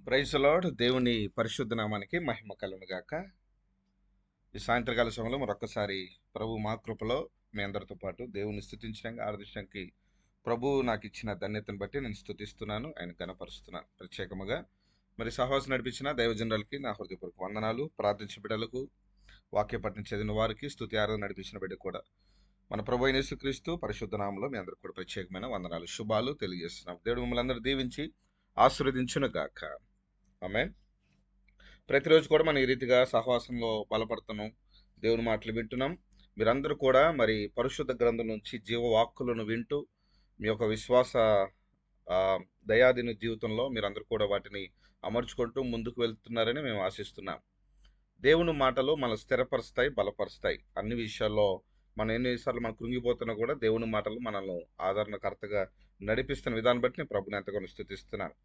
Praise the lord. దేవుని పరిశుద్ధ నామానికి మహిమ కలుగును గాక. ఈ సాయంత్రకాల సమయంలో మరొకసారి ప్రభు మా కృపలో మీ అందరితో పాటు దేవుని స్తుతించడానికి ఆరాధించడానికి ప్రభు నాకు ఇచ్చిన ధన్యతను బట్టి నేను స్తుతిస్తున్నాను, ఆయన గణపరుస్తున్నాను. ప్రత్యేకముగా మరి సహవాసం నడిపించిన దైవజనులకి నా హృదయపూర్వక వందనాలు. ప్రార్థించిన బిడ్డలకు, వాక్య పఠనం చదివిన వారికి, స్తుతి ఆరాధన నడిపించిన బిడ్డ కూడా మన ప్రభు అయిన యేసుక్రీస్తు పరిశుద్ధ నామంలో మీ అందరికి కూడా ప్రత్యేకమైన వందనాలు, శుభాలు తెలియజేస్తున్నాం. దేవుడు మిమ్మల్ని అందరూ దీవించి ఆశీర్వదించును గాక. ఆమేన్. ప్రతిరోజు కూడా మనం ఈ రీతిగా సహవాసంలో బలపడుతున్నాం, దేవుని మాటలు వింటున్నాం. మీరందరూ కూడా మరి పరిశుద్ధ గ్రంథం నుంచి జీవవాక్కులను వింటూ మీ యొక్క విశ్వాస దయాదిన జీవితంలో మీరందరూ కూడా వాటిని అమర్చుకుంటూ ముందుకు వెళ్తున్నారని మేము ఆశిస్తున్నాం. దేవుని మాటలు మనం స్థిరపరుస్తాయి, బలపరుస్తాయి. అన్ని విషయాల్లో మనం ఎన్నిసార్లు మనం కృంగిపోతున్నా కూడా దేవుని మాటలు మనల్ని ఆదరణకర్తగా నడిపిస్తున్న విధానం బట్టి నేను ప్రభుని ఎంతగానో స్తుతిస్తున్నాను.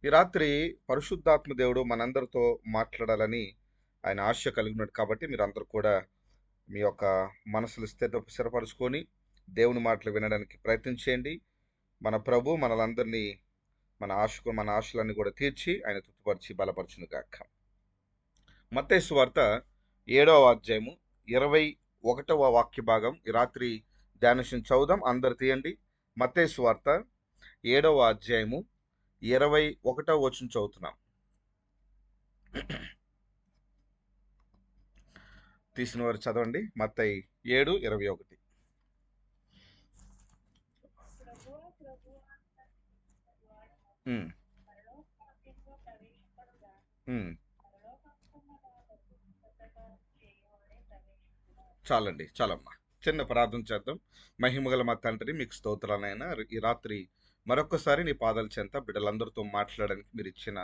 ఈ రాత్రి పరిశుద్ధాత్మ దేవుడు మనందరితో మాట్లాడాలని ఆయన ఆశ కలిగినట్టు, కాబట్టి మీరందరూ కూడా మీ యొక్క మనసులు స్థిరపరుచుకొని దేవుని మాటలు వినడానికి ప్రయత్నం చేయండి. మన ప్రభు మనలందరినీ మన ఆశలన్నీ కూడా తీర్చి ఆయన తృప్తిపరిచి బలపరచును గాక. మత్తయి సువార్త 7వ అధ్యాయము 21వ వాక్య భాగం ఈ రాత్రి ధ్యానించి చదువుదాం. అందరు తీయండి. మత్తయి సువార్త 7వ అధ్యాయము 21వ వచనం చదువుతున్నాం. తీసిన వారు చదవండి. మత్తయి 7:21. చాలండి, చాలమ్మా. చిన్న ప్రార్థన చేద్దాం. మహిమగల మా తండ్రి, మీకు స్తోత్రాలైనా ఈ రాత్రి మరొకసారి నీ పాదాల చెంత బిడ్డలందరితో మాట్లాడడానికి మీరు ఇచ్చిన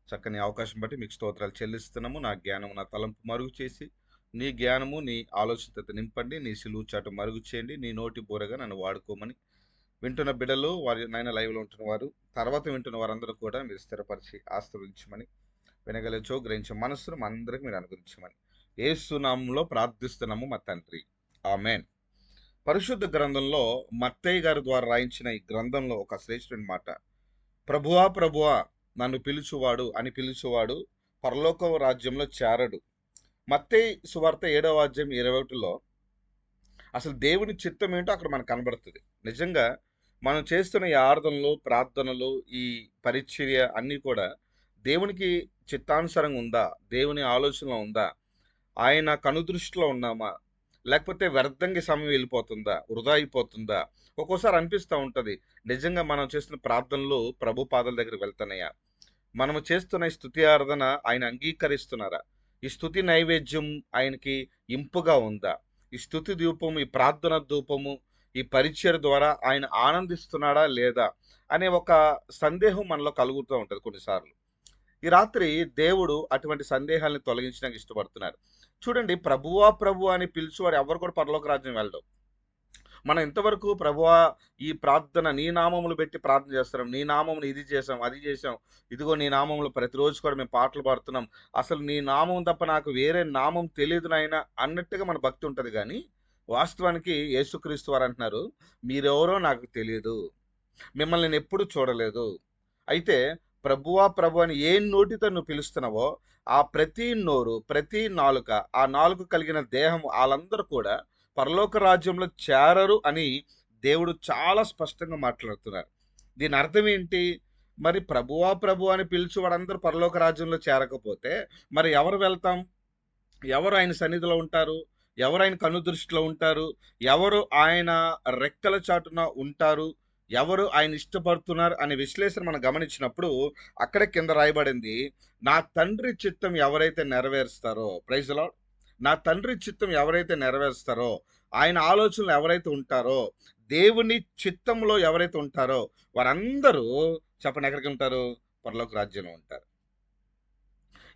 చక్కని అవకాశం బట్టి మీకు స్తోత్రాలు చెల్లిస్తున్నాము. నా జ్ఞానము, నా తలంపు మరుగు చేసి నీ జ్ఞానము, నీ ఆలోచనత నింపండి. నీ సిలువు చాటు మరుగు చేయండి. నీ నోటి బోరగా నన్ను వాడుకోమని వింటున్న బిడ్డలు, వారి నాయన లైవ్లో ఉంటున్న వారు, తర్వాత వింటున్న వారందరూ కూడా మీరు స్థిరపరిచి ఆశీర్వదించమని, వినగలచో గ్రహించే మనస్సును మా అందరికి మీరు అనుగ్రహించమని యేసు నామములో ప్రార్థిస్తున్నాము మా తండ్రి. ఆమేన్. పరిశుద్ధ గ్రంథంలో మత్తయి గారి ద్వారా రాయించిన ఈ గ్రంథంలో ఒక శ్రేష్ఠుని మాట, ప్రభువా ప్రభువా నన్ను పిలుచువాడు అని పిలుచువాడు పరలోక రాజ్యంలో చేరడు. మత్తయి సువార్త 7వ అధ్యాయం 21లో అసలు దేవుని చిత్తం ఏంటో అక్కడ మనకు కనబడుతుంది. నిజంగా మనం చేస్తున్న ఈ ఆరాధనలు, ప్రార్థనలు, ఈ పరిచర్య అన్నీ కూడా దేవునికి చిత్తానుసారంగా ఉందా, దేవుని ఆలోచనలో ఉందా, ఆయన కనుదృష్టిలో ఉన్నామా, లేకపోతే వ్యర్థంగా సమయం వెళ్ళిపోతుందా, వృధా అయిపోతుందా? ఒక్కోసారి అనిపిస్తూ ఉంటుంది, నిజంగా మనం చేస్తున్న ప్రార్థనలు ప్రభు పాదాల దగ్గరికి వెళ్తున్నాయా, మనము చేస్తున్న ఈ స్తుతి ఆరాధన ఆయన అంగీకరిస్తున్నారా, ఈ స్తుతి నైవేద్యం ఆయనకి ఇంపుగా ఉందా, ఈ స్తుతి ధూపము, ఈ ప్రార్థన ధూపము, ఈ పరిచయ ద్వారా ఆయన ఆనందిస్తున్నాడా లేదా అనే ఒక సందేహం మనలో కలుగుతూ ఉంటుంది కొన్నిసార్లు. ఈ రాత్రి దేవుడు అటువంటి సందేహాలను తొలగించడానికి ఇష్టపడుతున్నారు. చూడండి, ప్రభువా ప్రభు అని పిలుచువారు ఎవరు కూడా పరలోక రాజ్యం వెళ్ళడం. మనం ఇంతవరకు ప్రభువా ఈ ప్రార్థన నీ నామములు పెట్టి ప్రార్థన చేస్తున్నాం, నీ నామములు ఇది చేసాం, అది చేసాం, ఇదిగో నీ నామములు ప్రతిరోజు కూడా మేము పాటలు పాడుతున్నాం, అసలు నీ నామం తప్ప నాకు వేరే నామం తెలియదు నాయన అన్నట్టుగా మన భక్తి ఉంటుంది. కానీ వాస్తవానికి యేసుక్రీస్తు వారు అంటున్నారు, మీరెవరో నాకు తెలియదు, మిమ్మల్ని నేను ఎప్పుడు చూడలేదు. అయితే ప్రభువా ప్రభు అని ఏ నోటితో నువ్వు పిలుస్తున్నావో ఆ ప్రతి నోరు, ప్రతి నాలుక, ఆ నాలుక కలిగిన దేహం వాళ్ళందరూ కూడా పరలోక రాజ్యంలో చేరరు అని దేవుడు చాలా స్పష్టంగా మాట్లాడుతున్నారు. దీని అర్థం ఏంటి? మరి ప్రభువా ప్రభు అని పిలిచి వాడందరూ పరలోక రాజ్యంలో చేరకపోతే మరి ఎవరు వెళ్తాం? ఎవరు ఆయన సన్నిధిలో ఉంటారు? ఎవరు ఆయన కనుదృష్టిలో ఉంటారు? ఎవరు ఆయన రెక్కల చాటున ఉంటారు? ఎవరు ఆయన ఇష్టపడుతున్నారు అనే విశ్లేషణ మనం గమనించినప్పుడు అక్కడే కింద రాయబడింది, నా తండ్రి చిత్తం ఎవరైతే నెరవేరుస్తారో, ప్రైజ్ ది లార్డ్, నా తండ్రి చిత్తం ఎవరైతే నెరవేరుస్తారో, ఆయన ఆలోచనలు ఎవరైతే ఉంటారో, దేవుని చిత్తంలో ఎవరైతే ఉంటారో వారందరూ చెప్పండి ఎక్కడికి ఉంటారు? పరలోక రాజ్యంలో ఉంటారు.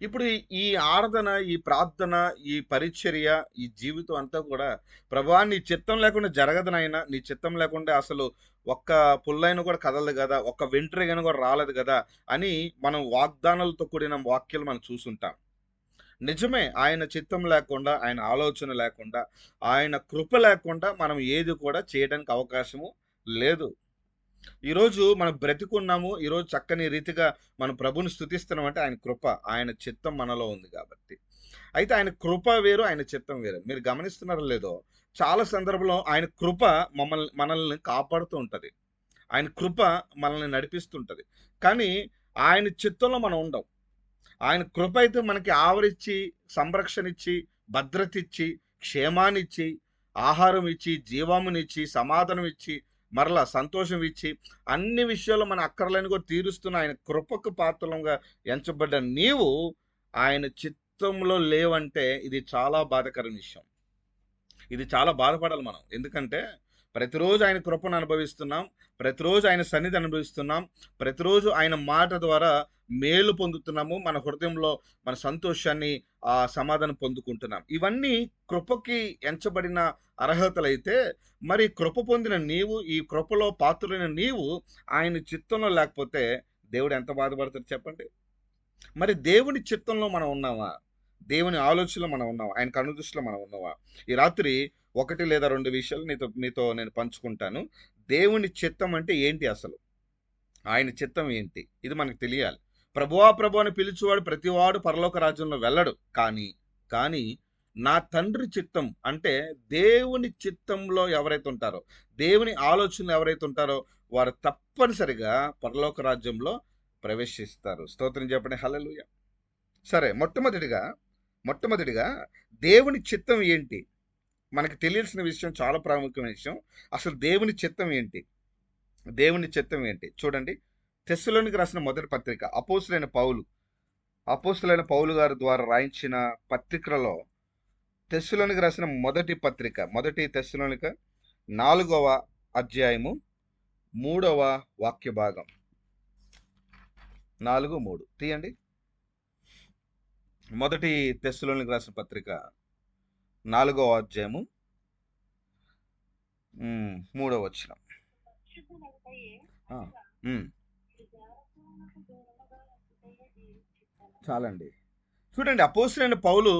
ఇప్పుడు ఈ ఆరాధన, ఈ ప్రార్థన, ఈ పరిచర్య, ఈ జీవితం అంతా కూడా ప్రభువా నీ చిత్తం లేకుండా జరగదు నాయన, నీ చిత్తం లేకుండా అసలు ఒక్క పుల్లైన కూడా కదలదు కదా, ఒక్క వెంట్రుకైనా కూడా రాలేదు కదా అని మనం వాగ్దానాలతో కూడిన వాక్యాలు మనం చూసుంటాం. నిజమే, ఆయన చిత్తం లేకుండా, ఆయన ఆలోచన లేకుండా, ఆయన కృప లేకుండా మనం ఏది కూడా చేయడానికి అవకాశము లేదు. ఈరోజు మనం బ్రతికున్నాము. ఈరోజు చక్కని రీతిగా మనం ప్రభుని స్తుతిస్తున్నామంటే ఆయన కృప, ఆయన చిత్తం మనలో ఉంది కాబట్టి. అయితే ఆయన కృప వేరు, ఆయన చిత్తం వేరు. మీరు గమనిస్తున్నారో లేదో, చాలా సందర్భంలో ఆయన కృప మనల్ని కాపాడుతూ ఉంటది. ఆయన కృప మనల్ని నడిపిస్తుంటది. కానీ ఆయన చిత్తంలో మనం ఉండం. ఆయన కృప అయితే మనకి ఆవరించి, సంరక్షణ ఇచ్చి, భద్రత ఇచ్చి, క్షేమాన్నిచ్చి, ఆహారం ఇచ్చి, జీవమునిచ్చి, సమాధానం ఇచ్చి, మరలా సంతోషం ఇచ్చి, అన్ని విషయాల్లో మన అక్కర్లను కూడా తీరుస్తున్న ఆయన కృపకు పాత్రలుగా ఎంచబడ్డ నీవు ఆయన చిత్తంలో లేవంటే ఇది చాలా బాధాకరమైన విషయం. ఇది చాలా బాధపడాలి మనం. ఎందుకంటే ప్రతిరోజు ఆయన కృపను అనుభవిస్తున్నాం. ప్రతిరోజు ఆయన సన్నిధి అనుభవిస్తున్నాం. ప్రతిరోజు ఆయన మాట ద్వారా మేలు పొందుతున్నాము. మన హృదయంలో మన సంతోషాన్ని, సమాధానం పొందుకుంటున్నాం. ఇవన్నీ కృపకి ఎంచబడిన అర్హతలైతే, మరి కృప పొందిన నీవు, ఈ కృపలో పాత్రులైన నీవు ఆయన చిత్తంలో లేకపోతే దేవుడు ఎంత బాధపడతాడు చెప్పండి? మరి దేవుని చిత్తంలో మనం ఉన్నామా? దేవుని ఆలోచనలో మనం ఉన్నామా? ఆయన కనుదృష్టిలో మనం ఉన్నామా? ఈ రాత్రి 1 లేదా 2 విషయాలు మీతో నేను పంచుకుంటాను. దేవుని చిత్తం అంటే ఏంటి అసలు? ఆయన చిత్తం ఏంటి? ఇది మనకు తెలియాలి. ప్రభువా ప్రభు అని పిలిచేవాడు ప్రతివాడు పరలోక రాజ్యంలో వెళ్ళడు. కానీ నా తండ్రి చిత్తం అంటే దేవుని చిత్తంలో ఎవరైతే ఉంటారో, దేవుని ఆలోచనలు ఎవరైతే ఉంటారో వారు తప్పనిసరిగా పరలోక రాజ్యంలో ప్రవేశిస్తారు. స్తోత్రం చెప్పండి. హల్లెలూయా. సరే, మొట్టమొదటిగా దేవుని చిత్తం ఏంటి? మనకు తెలియాల్సిన విషయం, చాలా ప్రాముఖ్యమైన విషయం. అసలు దేవుని చిత్తం ఏంటి? దేవుని చిత్తం ఏంటి? చూడండి, తెస్సలోనికి రాసిన మొదటి పత్రిక, అపోస్తులైన పౌలు గారి ద్వారా రాయించిన పత్రికలలో తెస్సలోనికి రాసిన మొదటి తెస్సలోనిక 4వ అధ్యాయము 3వ వాక్య భాగం. 4:3 తీయండి. మొదటి తెస్సలోనికి రాసిన పత్రిక 4వ అధ్యాయము 3వ వచనం. చాలండి. చూడండి, అపోస్తలుడైన పౌలు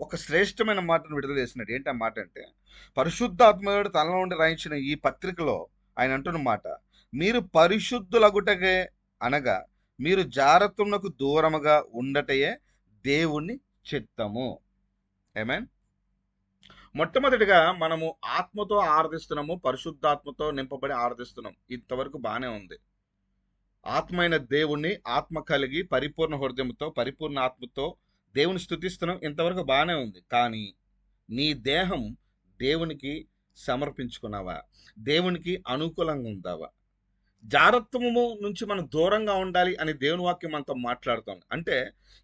ఒక శ్రేష్టమైన మాటను విడుదల చేసినాడు. ఏంటి ఆ మాట అంటే, పరిశుద్ధాత్మడు తనలో నుండి రాయించిన ఈ పత్రికలో ఆయన అంటున్న మాట, మీరు పరిశుద్ధులగుటకే అనగా మీరు జారత్వమునకు దూరముగా ఉండటయే దేవుని చిత్తము. ఆమేన్. మొట్టమొదటిగా మనము ఆత్మతో ఆరాధిస్తున్నాము, పరిశుద్ధాత్మతో నింపబడి ఆరాధిస్తున్నాం. ఇంతవరకు బాగానే ఉంది. ఆత్మైన దేవుణ్ణి, ఆత్మ కలిగి పరిపూర్ణ హృదయంతో, పరిపూర్ణ ఆత్మతో దేవుని స్తుతిస్తున్నాం. ఇంతవరకు బాగానే ఉంది. కానీ నీ దేహం దేవునికి సమర్పించుకున్నావా? దేవునికి అనుకూలంగా ఉందావా? జారత్వము నుంచి మనం దూరంగా ఉండాలి అని దేవుని వాక్యం మనతో మాట్లాడుతోంది. అంటే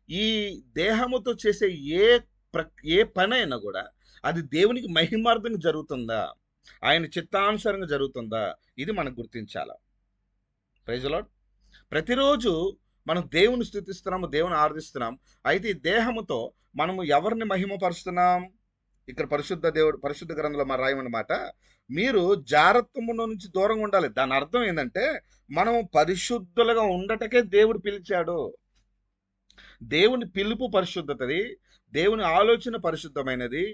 ఈ దేహముతో చేసే ఏ పనైనా కూడా అది దేవునికి మహిమార్థంగా జరుగుతుందా, ఆయన చిత్తానుసారంగా జరుగుతుందా, ఇది మనం గుర్తించాల. Praise the lord. ప్రతిరోజు మనం దేవుని స్తుతిస్తున్నాము, దేవుని ఆరాధిస్తున్నాం. అయితే ఈ దేహముతో మనము ఎవరిని మహిమపరుస్తున్నాం? ఇక్కడ పరిశుద్ధ గ్రంథంలో మన రాయమన్నమాట, మీరు జారత్వములో నుంచి దూరంగా ఉండాలి. దాని అర్థం ఏంటంటే మనం పరిశుద్ధులుగా ఉండటకే దేవుడు పిలిచాడు. దేవుని పిలుపు పరిశుద్ధతది, దేవుని ఆలోచన పరిశుద్ధమైనది,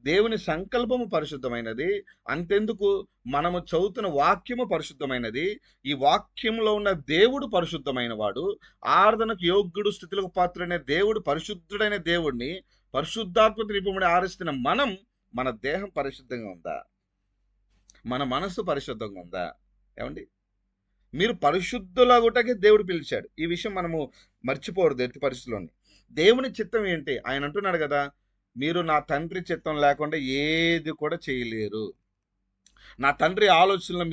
దేవుని సంకల్పము పరిశుద్ధమైనది. అంతెందుకు, మనము చదువుతున్న వాక్యము పరిశుద్ధమైనది. ఈ వాక్యంలో ఉన్న దేవుడు పరిశుద్ధమైన వాడు, ఆరాధనకు యోగ్యుడు, స్థుతులకు పాత్రుడైన దేవుడు, పరిశుద్ధుడైన దేవుడిని పరిశుద్ధాత్మతో నింపబడి ఆరాధిస్తున్న మనం, మన దేహం పరిశుద్ధంగా ఉందా? మన మనస్సు పరిశుద్ధంగా ఉందా? ఏమండి, మీరు పరిశుద్ధులగుటకే దేవుడు పిలిచాడు. ఈ విషయం మనము మర్చిపోకూడదు ఎట్టి పరిస్థితుల్లోని. దేవుని చిత్తం ఏంటి? ఆయన అంటున్నాడు కదా, మీరు నా తండ్రి చిత్తం లేకుండా ఏది కూడా చేయలేరు. నా తండ్రి ఆలోచనలో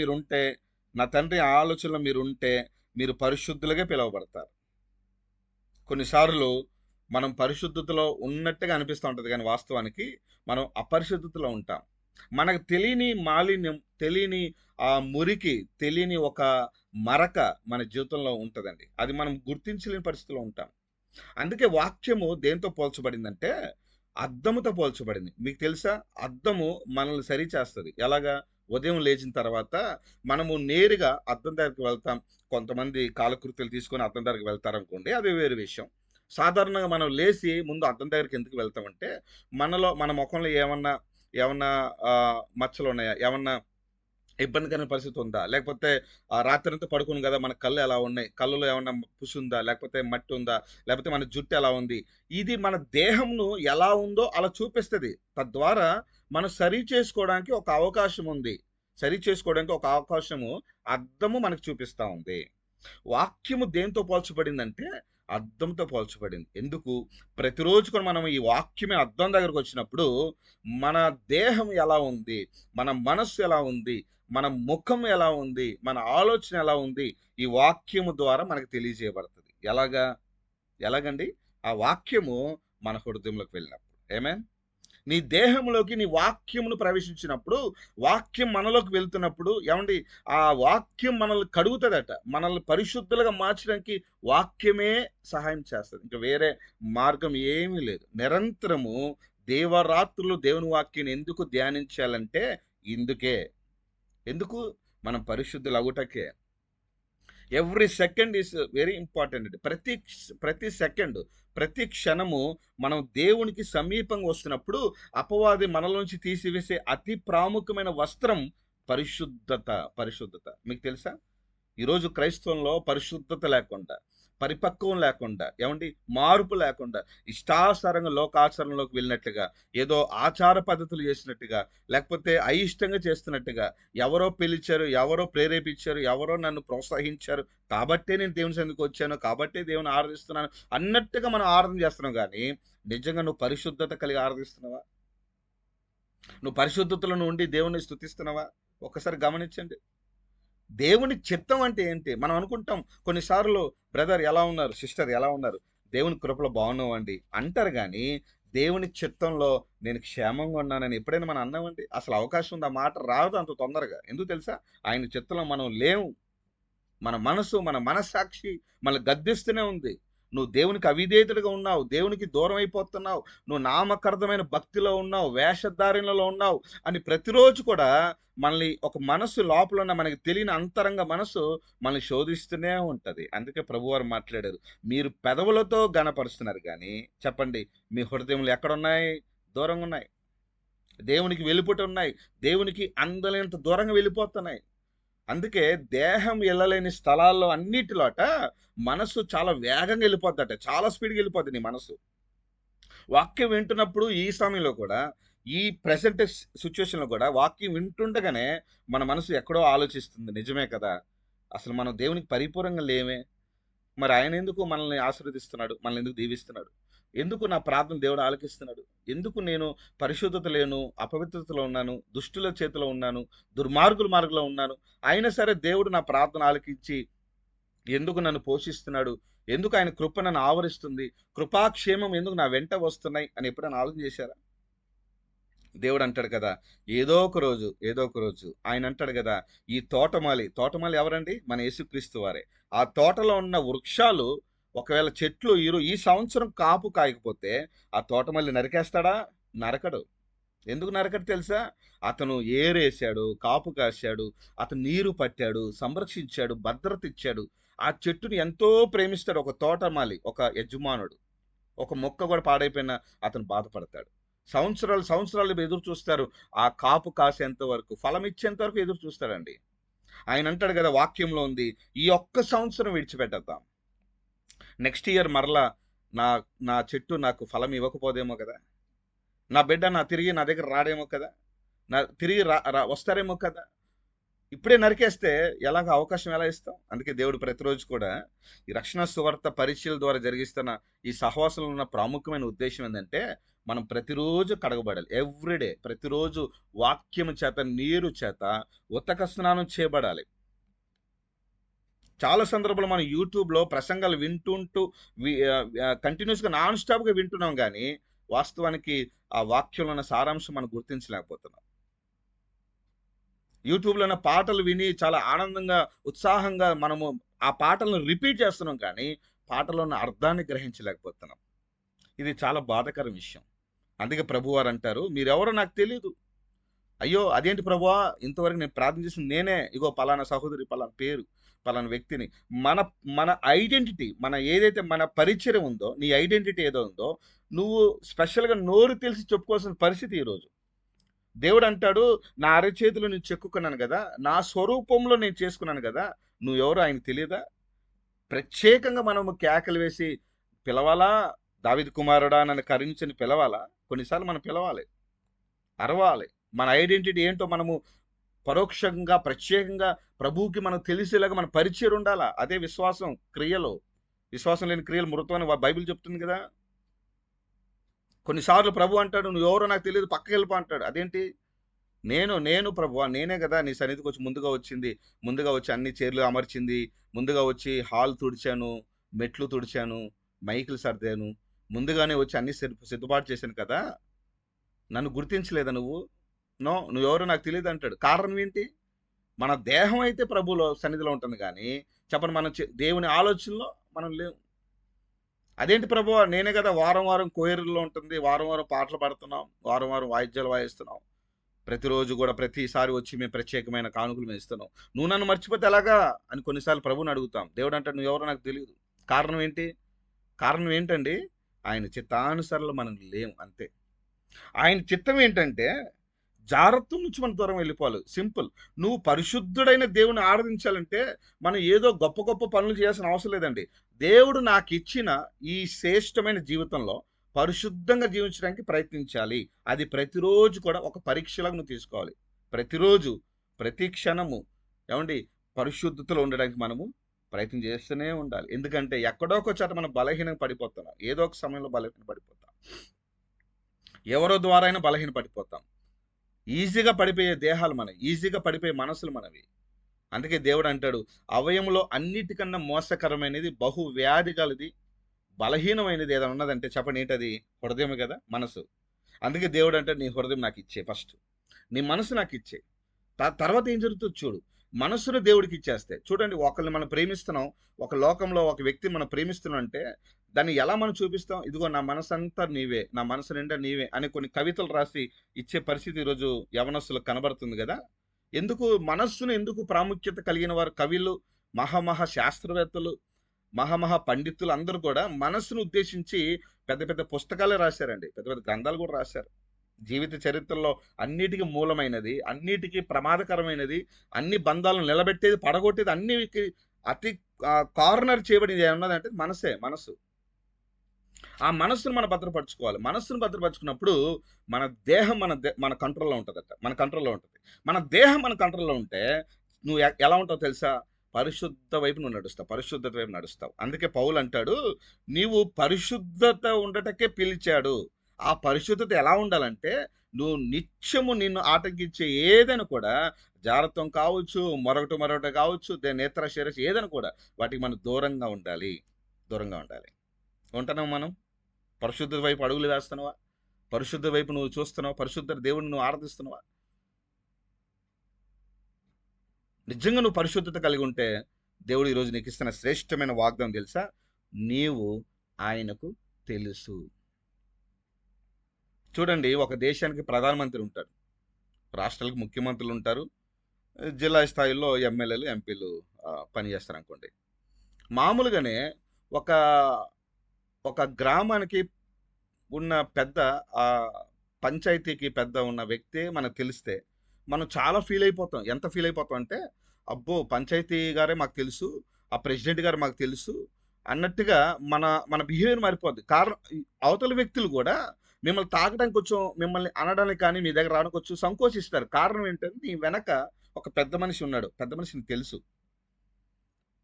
మీరుంటే మీరు పరిశుద్ధులుగా పిలువబడతారు. కొన్నిసార్లు మనం పరిశుద్ధతలో ఉన్నట్టుగా అనిపిస్తూ ఉంటుంది, కానీ వాస్తవానికి మనం అపరిశుద్ధతలో ఉంటాం. మనకు తెలియని మాలిన్యం, తెలియని మురికి, తెలియని ఒక మరక మన జీవితంలో ఉంటుందండి. అది మనం గుర్తించలేని పరిస్థితిలో ఉంటాం. అందుకే వాక్యము దేంతో పోల్చబడిందంటే అద్దముతో పోల్చబడింది. మీకు తెలుసా, అద్దము మనల్ని సరిచేస్తుంది. ఎలాగా? ఉదయం లేచిన తర్వాత మనము నేరుగా అద్దం దగ్గరికి వెళ్తాం. కొంతమంది కాలకృత్యాలు తీసుకొని అద్దం దగ్గరికి వెళ్తారనుకోండి, అది వేరే విషయం. సాధారణంగా మనం లేచి ముందు అద్దం దగ్గరికి ఎందుకు వెళ్తామంటే, మన ముఖంలో ఏమన్నా మచ్చలు ఉన్నాయా, ఏమన్నా ఇబ్బందికరమైన పరిస్థితి ఉందా? లేకపోతే రాత్రంతా పడుకున్నాం గదా! మన కళ్ళు ఎలా ఉన్నాయి? కళ్ళులో ఏమన్నా పుసుందా? లేకపోతే మట్టి ఉందా? లేకపోతే మన జుట్టు ఎలా ఉంది? ఇది మన దేహంను ఎలా ఉందో అలా చూపిస్తది. తద్వారా మనం సరి చేసుకోవడానికి ఒక అవకాశం ఉంది. సరి చేసుకోవడానికి ఒక అవకాశము అద్దము మనకు చూపిస్తా ఉంది. వాక్యము దేనితో పోల్చబడిందంటే అద్దంతో పోల్చబడింది. ఎందుకు? ప్రతిరోజు కూడా మనం ఈ వాక్యమే అద్దం దగ్గరకొచ్చినప్పుడు మన దేహం ఎలా ఉంది? మన మనస్సు ఎలా ఉంది? మన ముఖం ఎలా ఉంది? మన ఆలోచన ఎలా ఉంది? ఈ వాక్యము ద్వారా మనకు తెలియజేయబడతది. ఎలాగా? ఎలాగండి? ఆ వాక్యము మన హృదయంలోకి వెళ్ళినప్పుడు. ఆమేన్. నీ దేహంలోకి నీ వాక్యమును ప్రవేశించినప్పుడు, వాక్యం మనలోకి వెళ్తున్నప్పుడు ఏవండి ఆ వాక్యం మనల్ని కడుగుతదట. మనల్ని పరిశుద్ధులుగా మార్చడానికి వాక్యమే సహాయం చేస్తది. ఇంక వేరే మార్గం ఏమీ లేదు. నిరంతరము దేవరాత్రులు దేవుని వాక్యాన్ని ఎందుకు ధ్యానించాలంటే ఇందుకే. ఎందుకు? మనం పరిశుద్ధులగుటకే. Every second is very important అండి. ప్రతి సెకండ్, ప్రతి క్షణము మనం దేవునికి సమీపంగా వస్తున్నప్పుడు అపవాది మనలోంచి తీసివేసే అతి ప్రాముఖ్యమైన వస్త్రం పరిశుద్ధత. పరిశుద్ధత మీకు తెలుసా? ఈరోజు క్రైస్తవంలో పరిశుద్ధత లేకుండా, పరిపక్వం లేకుండా, ఏమండి మార్పు లేకుండా, ఇష్టాసారంగా లోకాచరణలోకి వెళ్ళినట్లుగా, ఏదో ఆచార పద్ధతులు చేసినట్టుగా, లేకపోతే అయిష్టంగా చేస్తున్నట్టుగా, ఎవరో పిలిచారు, ఎవరో ప్రేరేపించారు, ఎవరో నన్ను ప్రోత్సహించారు, కాబట్టే నేను దేవుని సన్నిధికి వచ్చాను, కాబట్టే దేవుని ఆరాధిస్తున్నాను అన్నట్టుగా మనం ఆరాధన చేస్తున్నాం కానీ, నిజంగా నువ్వు పరిశుద్ధత కలిగి ఆరాధిస్తున్నావా? నువ్వు పరిశుద్ధతలో ఉండి దేవుని స్తుతిస్తున్నావా? ఒక్కసారి గమనించండి. దేవుని చిత్తం అంటే ఏంటి? మనం అనుకుంటాం కొన్నిసార్లు బ్రదర్ ఎలా ఉన్నారు? సిస్టర్ ఎలా ఉన్నారు? దేవుని కృపలో బాగున్నామండి అంటారు గానీ, దేవుని చిత్తంలో నేను క్షేమంగా ఉన్నానని ఎప్పుడైనా మనం అన్నామండి? అసలు అవకాశం ఉంది. ఆ మాట రాదు అంత తొందరగా. ఎందుకు తెలుసా? ఆయన చిత్తంలో మనం లేము. మన మనసు, మన మనస్సాక్షి మనల్ని గద్దిస్తూనే ఉంది. నువ్వు దేవునికి అవిధేయతగా ఉన్నావు. దేవునికి దూరం అయిపోతున్నావు. నువ్వు నామకార్థమైన భక్తిలో ఉన్నావు. వేషధారణలో ఉన్నావు అని ప్రతిరోజు కూడా మనల్ని ఒక మనసు లోపల ఉన్న మనకి తెలియని అంతరంగ మనసు మనల్ని శోధిస్తూనే ఉంటది. అందుకే ప్రభువారు మాట్లాడారు. మీరు పెదవులతో ఘనపరుస్తున్నారు గానీ చెప్పండి మీ హృదయములు ఎక్కడున్నాయి? దూరంగా ఉన్నాయి. దేవునికి వెలుపట ఉన్నాయి. దేవునికి అందలేనంత దూరంగా వెళ్ళిపోతున్నాయి. అందుకే దేహం ఎళ్ళలేని స్థలాల్లో అన్నిటిలోట మనసు చాలా వేగంగా వెళ్ళిపోద్దట. చాలా స్పీడ్‌గా వెళ్ళిపోద్ది నీ మనసు. వాక్యం వింటున్నప్పుడు ఈ సమయంలో కూడా, ఈ ప్రెజెంట్ సిట్యుయేషన్‌లో కూడా వాక్యం వింటుండగానే మన మనసు ఎక్కడో ఆలోచిస్తుంది. నిజమే కదా! అసలు మనం దేవునికి పరిపూర్ణంగా లేమే. మరి ఆయనెందుకు మనల్ని ఆశీర్వదిస్తున్నాడు? మనల్ని ఎందుకు దీవిస్తున్నాడు? ఎందుకు నా ప్రార్థన దేవుడు ఆలకిస్తున్నాడు? ఎందుకు నేను పరిశుద్ధత లేను, అపవిత్రతలో ఉన్నాను, దుష్టుల చేతిలో ఉన్నాను, దుర్మార్గుల మార్గంలో ఉన్నాను. అయినా సరే దేవుడు నా ప్రార్థన ఆలకించి ఎందుకు నన్ను పోషిస్తున్నాడు? ఎందుకు ఆయన కృప నన్ను ఆవరిస్తుంది? కృపాక్షేమం ఎందుకు నా వెంట వస్తున్నాయి అని ఎప్పుడైనా ఆలోచన చేశారా? దేవుడు అంటాడు కదా! ఏదో ఒక రోజు ఆయన అంటాడు కదా! ఈ తోటమాలి ఎవరండి? మన యేసుక్రీస్తు వారే. ఆ తోటలో ఉన్న వృక్షాలు ఒకవేళ చెట్లు ఈ సంవత్సరం కాపు కాయకపోతే ఆ తోటమాలి నరికేస్తాడా? నరకడు. ఎందుకు నరకడు తెలుసా? అతను ఏరేశాడు, కాపు కాశాడు, అతను నీరు పట్టాడు, సంరక్షించాడు, భద్రత ఇచ్చాడు. ఆ చెట్టుని ఎంతో ప్రేమిస్తాడు ఒక తోటమాలి, ఒక యజమానుడు. ఒక మొక్క కూడా పాడైపోయినా అతను బాధపడతాడు. సంవత్సరాలు ఎదురు చూస్తారు. ఆ కాపు కాసేంత వరకు, ఫలం ఇచ్చేంత వరకు ఎదురు చూస్తాడండి. ఆయన అంటాడు కదా వాక్యంలో ఉంది, ఈ ఒక్క సంవత్సరం విడిచిపెట్టేద్దాం. నెక్స్ట్ ఇయర్ మరలా నా నా చెట్టు నాకు ఫలం ఇవ్వకపోదేమో కదా! తిరిగి నా దగ్గర రాడేమో కదా! తిరిగి వస్తారేమో కదా! ఇప్పుడే నరికేస్తే ఎలాగ అవకాశం ఎలా ఇస్తాం? అందుకే దేవుడు ప్రతిరోజు కూడా ఈ రక్షణ సువార్త పరిచయల ద్వారా జరిగిస్తున్న ఈ సహవాసంలో ఉన్న ప్రాముఖ్యమైన ఉద్దేశ్యం ఏందంటే, మనం ప్రతిరోజు కడగబడాలి. ఎవ్రీడే ప్రతిరోజు వాక్యము చేత, నీరు చేత ఉతక స్నానం చేయబడాలి. చాలా సందర్భాల్లో మనం యూట్యూబ్‌లో ప్రసంగాలు వింటుంటూ కంటిన్యూస్‌గా నాన్ స్టాప్‌గా వింటున్నాం గానీ, వాస్తవానికి ఆ వాక్యంలో ఉన్న సారాంశం మనం గుర్తించలేకపోతున్నాం. యూట్యూబ్‌లో ఉన్న పాటలు విని చాలా ఆనందంగా, ఉత్సాహంగా మనము ఆ పాటలను రిపీట్ చేస్తున్నాం కానీ, పాటలో ఉన్న అర్థాన్ని గ్రహించలేకపోతున్నాం. ఇది చాలా బాధాకర విషయం. అందుకే ప్రభువారు అంటారు, "మీరెవరో నాకు తెలీదు." అయ్యో! అదేంటి ప్రభువా! ఇంతవరకు నేను ప్రార్థన చేసింది నేనే. ఇగో పలానా సహోదరి, పలానా పేరు, పలానా వ్యక్తిని. మన మన ఐడెంటిటీ, ఏదైతే మన పరిచయం ఉందో, నీ ఐడెంటిటీ ఏదో ఉందో, నువ్వు స్పెషల్‌గా నోరు తెలిసి చెప్పుకోవాల్సిన పరిస్థితి ఈరోజు. దేవుడు అంటాడు, నా అరచేతిలో నేను చెక్కుకున్నాను కదా, నా స్వరూపంలో నేను చేసుకున్నాను కదా, నువ్వెవరో ఆయనకు తెలియదా? ప్రత్యేకంగా మనము కేకలు వేసి పిలవాలా? దావీదు కుమారుడా నన్ను కరుణించని పిలవాలా? కొన్నిసార్లు మనం పిలవాలి, అరవాలి. మన ఐడెంటిటీ ఏంటో మనము పరోక్షంగా ప్రత్యేకంగా ప్రభువుకి మనం తెలిసేలాగా మన పరిచయం ఉండాలా. అదే విశ్వాసం క్రియలు. విశ్వాసం లేని క్రియలు మృతమని బైబిల్ చెప్తుంది కదా. కొన్నిసార్లు ప్రభు అంటాడు, నువ్వు ఎవరో నాకు తెలియదు, పక్కకి వెళ్ళిపో అంటాడు. అదేంటి? నేను ప్రభువా, నేనే కదా నీ సన్నిధికి వచ్చి ముందుగా వచ్చి అన్ని చైర్లు అమర్చింది, ముందుగా వచ్చి హాల్ తుడిచాను, మెట్లు తుడిచాను, మైకులు సర్దాను, ముందుగానే వచ్చి అన్ని సిద్ధపాటు చేశాను కదా, నన్ను గుర్తించలేదా నువ్వు? నో, నువ్వెవరో నాకు తెలియదు అంటాడు. కారణం ఏంటి? మన దేహం అయితే ప్రభువులో సన్నిధిలో ఉంటుంది కానీ చెప్పండి, మన దేవుని ఆలోచనలో మనం లేవు. అదేంటి ప్రభువా, నేనే కదా వారం వారం కోయరుల్లో ఉంటుంది, వారం వారం పాటలు పాడుతున్నాం, వారం వారం వాయిద్యాలు వాయిస్తున్నాం, ప్రతిరోజు కూడా ప్రతిసారి వచ్చి మేము ప్రత్యేకమైన కానుకలు మేము ఇస్తున్నాం, నువ్వు నన్ను మర్చిపోతే ఎలాగా అని కొన్నిసార్లు ప్రభుని అడుగుతాం. దేవుడు అంటే నువ్వెవరో నాకు తెలియదు. కారణం ఏంటి? కారణం ఏంటండి? ఆయన చిత్తానుసరణలో మనం లేము, అంతే. ఆయన చిత్తం ఏంటంటే జారత్వం నుంచి మనం దూరం వెళ్ళిపోవాలి. సింపుల్. నువ్వు పరిశుద్ధుడైన దేవుని ఆరాధించాలంటే మనం ఏదో గొప్ప గొప్ప పనులు చేయాల్సిన అవసరం లేదండి. దేవుడు నాకు ఇచ్చిన ఈ శ్రేష్టమైన జీవితంలో పరిశుద్ధంగా జీవించడానికి ప్రయత్నించాలి. అది ప్రతిరోజు కూడా ఒక పరీక్షలాగా నువ్వు తీసుకోవాలి. ప్రతిరోజు, ప్రతి క్షణము ఏమండి పరిశుద్ధతలో ఉండడానికి మనము ప్రయత్నం చేస్తూనే ఉండాలి. ఎందుకంటే ఎక్కడో ఒక చోట మనం బలహీనంగా పడిపోతున్నాం. ఏదో ఒక సమయంలో బలహీన పడిపోతాం. ఎవరో ద్వారా అయినా బలహీన పడిపోతాం. ఈజీగా పడిపోయే దేహాలు మనవి, ఈజీగా పడిపోయే మనసులు మనవి. అందుకే దేవుడు అంటాడు, అవయములో అన్నిటికన్నా మోసకరమైనది, బహు వ్యాధి కలది, బలహీనమైనది ఏదైనా ఉన్నదంటే చెప్పండి, ఏంటది? హృదయం కదా, మనసు. అందుకే దేవుడు అంటే నీ హృదయం నాకు ఇచ్చే, ఫస్ట్ నీ మనసు నాకు ఇచ్చే, తర్వాత ఏం జరుగుతుంది చూడు. మనసును దేవుడికి ఇచ్చేస్తే చూడండి, ఒకరిని మనం ప్రేమిస్తున్నాం, ఒక లోకంలో ఒక వ్యక్తిని మనం ప్రేమిస్తున్నాం అంటే దాన్ని ఎలా మనం చూపిస్తాం? ఇదిగో నా మనసు అంతా నీవే, నా మనసు నిండా నీవే అని కొన్ని కవితలు రాసి ఇచ్చే పరిస్థితి ఈరోజు యవనస్తులకు కనబడుతుంది కదా. మనస్సును ఎందుకు ప్రాముఖ్యత కలిగిన వారు కవులు, మహామహా శాస్త్రవేత్తలు, మహామహా పండితులు అందరూ కూడా మనస్సును ఉద్దేశించి పెద్ద పెద్ద పుస్తకాలే రాశారండి, పెద్ద పెద్ద గ్రంథాలు కూడా రాశారు. జీవిత చరిత్రలో అన్నిటికీ మూలమైనది, అన్నిటికీ ప్రమాదకరమైనది, అన్ని బంధాలను నిలబెట్టేది, పడగొట్టేది, అన్నిటికీ అతి కార్నర్ చేయబడింది ఏమన్నదంటే మనసు. ఆ మనస్సును మనం భద్రపరచుకోవాలి. మనస్సును భద్రపరచుకున్నప్పుడు మన దేహం మన కంట్రోల్లో ఉంటుందట. మన కంట్రోల్లో ఉంటుంది. మన దేహం మన కంట్రోల్లో ఉంటే నువ్వు ఎలా ఉంటావు తెలుసా? పరిశుద్ధ వైపు నువ్వు నడుస్తావు, పరిశుద్ధత వైపు నడుస్తావు. అందుకే పౌలు అంటాడు, నీవు పరిశుద్ధత ఉండటకే పిలిచాడు. ఆ పరిశుద్ధత ఎలా ఉండాలంటే నువ్వు నిత్యము నిన్ను ఆటంకించే ఏదైనా కూడా, జారత్వం కావచ్చు, మరొకటి కావచ్చు, నేత్ర శిరస్సు ఏదైనా కూడా వాటికి మనం దూరంగా ఉండాలి. ఉంటున్నాం మనం? పరిశుద్ధత వైపు అడుగులు వేస్తున్నావా? పరిశుద్ధ వైపు నువ్వు చూస్తున్నావా? పరిశుద్ధ దేవుడిని నువ్వు ఆరాధిస్తున్నావా? నిజంగా నువ్వు పరిశుద్ధత కలిగి ఉంటే దేవుడు ఈరోజు నీకు ఇస్తున్న శ్రేష్టమైన వాగ్దానం తెలుసా? నీవు ఆయనకు తెలుసు. చూడండి, ఒక దేశానికి ప్రధానమంత్రి ఉంటాడు, రాష్ట్రాలకు ముఖ్యమంత్రులు ఉంటారు, జిల్లా స్థాయిలో ఎమ్మెల్యేలు, ఎంపీలు పనిచేస్తారు అనుకోండి. మామూలుగానే ఒక ఒక గ్రామానికి ఉన్న పెద్ద, ఆ పంచాయతీకి పెద్ద ఉన్న వ్యక్తే మనకు తెలిస్తే మనం చాలా ఫీల్ అయిపోతాం. ఎంత ఫీల్ అయిపోతాం అంటే, అబ్బో పంచాయతీ గారే మాకు తెలుసు, ఆ ప్రెసిడెంట్ గారు మాకు తెలుసు అన్నట్టుగా మన మన బిహేవియర్ మారిపోద్ది. కారణం అవతల వ్యక్తులు కూడా మిమ్మల్ని తాకడానికి కొంచెం, మిమ్మల్ని అనడానికి కానీ మీ దగ్గర రావడానికి కొంచెం సంకోచిస్తారు. కారణం ఏంటంటే నీ వెనక ఒక పెద్ద మనిషి ఉన్నాడు, పెద్ద మనిషిని తెలుసు.